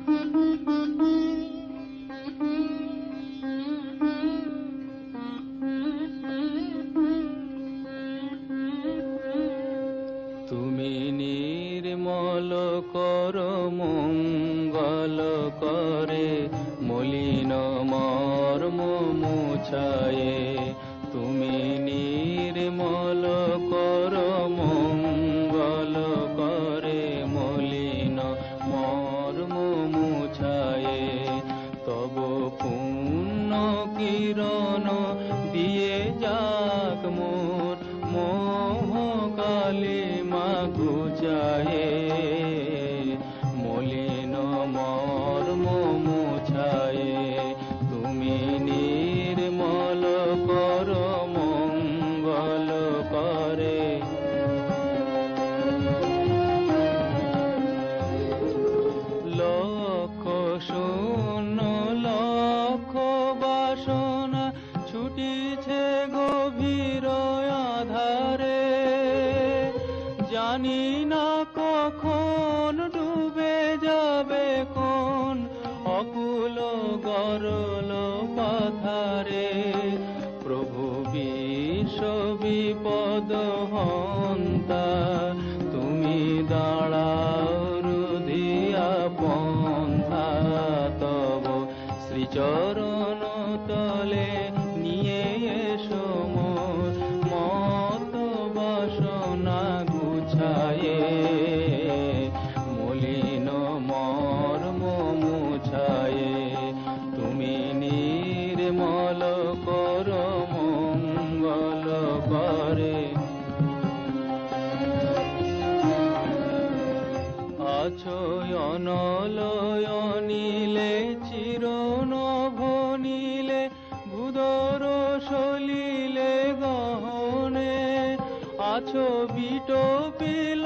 তুমি নির্মল কর মঙ্গল করে মলিন মর্ম মুছায়ে। তুমি নির্মল কর মঙ্গল করে মলিন মর্ম মুছায়ে। তব পুণ্য কিরণ দিয়ে যাক মোর মোহ কালিমা ঘুচায়ে। মলিন মর্ম মুছায়ে। তুমি নির্মল কর মঙ্গল করে। লক্ষ শূন্য লক্ষ বাসনা ছুটিছে গভীর আধারে। জানি না কখন ডুবে যাবে কোন অকুল গরল পাথারে। প্রভু বিশ্ব বিপদ হন্তা তুমি দাঁড়াও রুধিয়া পন্থা। তব শ্রীচরণ তলে নিয়ে এসো মোর মত বাসনা গুছায়ে। মলিন মর্ম মুছায়ে। তুমি নির্মল কর মঙ্গল করে। আছো অনলয়নীলে চিরনভ নীলে ভূধর সলিলে গহনে। আছো বিটপিল